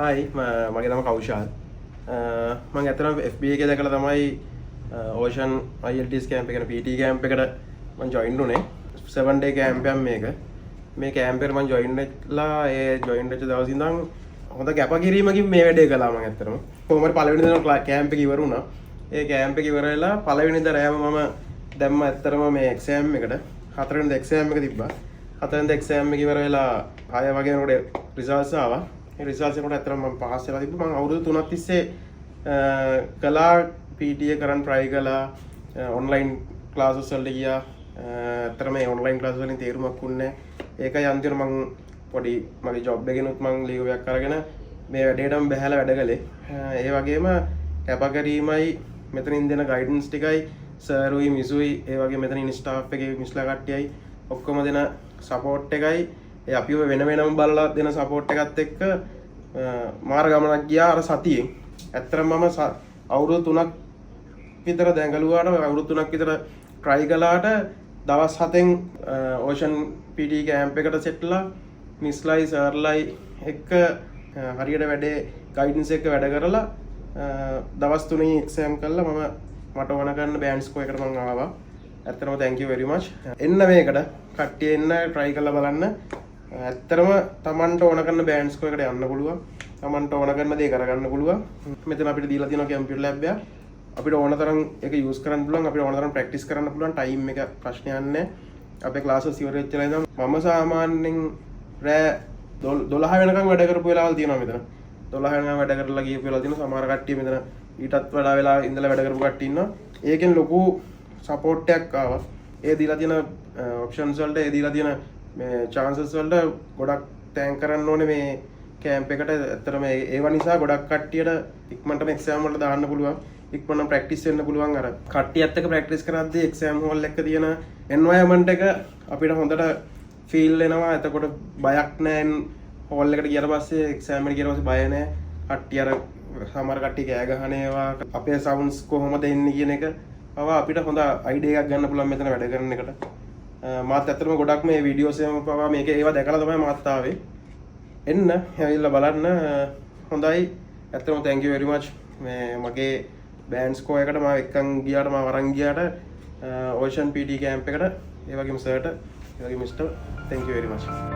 හයි මගේ නම කෞෂාල් මම ඇත්තටම FB එකේ දැකලා තමයි ඕෂන් IELTS කැම්ප් එක PT කැම්ප් එකට මම ජොයින් වුණේ 7 day කැම්ප් එකක් මේ කැම්ප් එකට මම ජොයින් වෙලා ඒ ජොයින් වෙච්ච දවස් ඉඳන් හොඳ කැපකිරීමකින් මේ වැඩේ කළා මම ඇත්තටම කොහොම හරි පළවෙනි දින කැම්ප් එක ඉවර වුණා ඒ කැම්ප් එක ඉවර වෙලා පළවෙනි දා රෑම මම දැම්ම ඇත්තටම මේ එක්සෑම් එකට හතරවෙනි දා එක්සෑම් එක තිබ්බා හතරවෙනි දා එක්සෑම් එක ඉවර වෙලා 6 වගේ වෙනකොට රිසල්ට්ස් ආවා ඒ රිසල්ට්ස් එකට ඇත්තටම මම පාස් වෙලා තිබ්බා මම අවුරුදු 3ක් තිස්සේ කලා PT එක කරන් try කළා ඔන්ලයින් ක්ලාසස් වලට ගියා ඇත්තටම මේ ඔන්ලයින් ක්ලාස් වලින් තේරුමක් වුණේ ඒකයි අන්තිමට මම පොඩි මගේ ජොබ් එකෙනුත් මම ලීව් එකක් අරගෙන මේ වැඩේටම බහැලා වැඩ කළේ ඒ වගේම කැපකිරීමයි මෙතනින් දෙන ගයිඩන්ස් ටිකයි සර්ුයි මිසුයි ඒ වගේ මෙතනින් ස්ටාෆ් එකේ මිස්ලා කට්ටියයි ඔක්කොම දෙන සපෝට් එකයි ඒ අපිව වෙන වෙනම බලලා දෙන සපෝට් එකත් එක්ක මාර ගමනක් ගියා අර සතියෙන් ඇත්තටම මම අවුරුදු 3ක් විතර දැඟලුවාට අවුරුදු 3ක් විතර try කළාට දවස් 7න් ඕෂන් PT කැම්ප් එකට සෙට්ලා මිස්ලයි සර්ලයි එක්ක හරියට වැඩේ ගයිඩන්ස් එක වැඩ කරලා දවස් 3 එක්සෑම් කළා මම මට ඕන කරන බෑන්ඩ් ස්කෝර් එකට මම ආවා ඇත්තටම thank you very much එන්න මේකට කට්ටිය එන්න try කරලා බලන්න ඇත්තටම Tamanට ඕන කරන බෑන්ඩ් ස්කෝර් එකට යන්න පුළුවන් Tamanට ඕන කරන දේ කරගන්න පුළුවන් මෙතන අපිට දීලා තියෙනවා කම්පියුටර් ලැබ් එක අපිට ඕන තරම් ඒක යූස් කරන්න පුළුවන් අපිට ඕන තරම් ප්‍රැක්ටිස් කරන්න පුළුවන් ටයිම් එක ප්‍රශ්නයක් නැහැ අපේ ක්ලාසස් ඉවර වෙච්ච ඉඳන් මම සාමාන්‍යයෙන් රෑ 12 වෙනකන් වැඩ කරපු වෙලාවල් තියෙනවා මෙතන 12 වෙනකන් වැඩ කරලා ගියපු වෙලාවල් තියෙනවා සමහර කට්ටිය මෙතන ඊටත් වඩා වෙලා ඉඳලා වැඩ කරපු කට්ටිය ඉන්නවා ඒකෙන් ලොකු සපෝට් එකක් ආවා ඒ දීලා තියෙන ඔප්ෂන්ස් වලට ඒ දීලා තියෙන මේ chances වලට ගොඩක් තෑන්ක් කරන්න ඕනේ මේ කැම්ප් එකට ඇත්තටම ඒව නිසා ගොඩක් කට්ටියට ඉක්මනටම එක්සෑම් වලට දාන්න පුළුවන් ඉක්මනටම ප්‍රැක්ටිස් වෙන්න පුළුවන් අර කට්ටියත් එක්ක ප්‍රැක්ටිස් කරද්දී එක්සෑම් හෝල් එක තියෙන එන්වයරන්මන්ට් එක අපිට හොඳට ෆීල් වෙනවා එතකොට බයක් නැහැ හෝල් එකට ගියාට පස්සේ එක්සෑම් එකට ගියාට පස්සේ බය නැහැ කට්ටිය අර සමහර කට්ටිය කෑ ගහන ඒවා අපේ සවුන්ඩ්ස් කොහොමද එන්නේ කියන එක පවා අපිට හොඳ අයිඩියා එකක් ගන්න පුළුවන් මෙතන වැඩ කරන එකට මාත් ඇත්තටම ගොඩක් මේ වීඩියෝස් එකම පවා මේක ඒවා දැකලා තමයි මාත් ආවේ එන්න ඇවිල්ලා බලන්න හොඳයි ඇත්තටම thank you very much මේ මගේ බෑන්ඩ් ස්කෝර් එකට මම එක්කන් ගියාට මම වරන් ගියාට ඕෂන් PT කැම්ප් එකට ඒ වගේම සර්ට ඒ වගේම mister thank you very much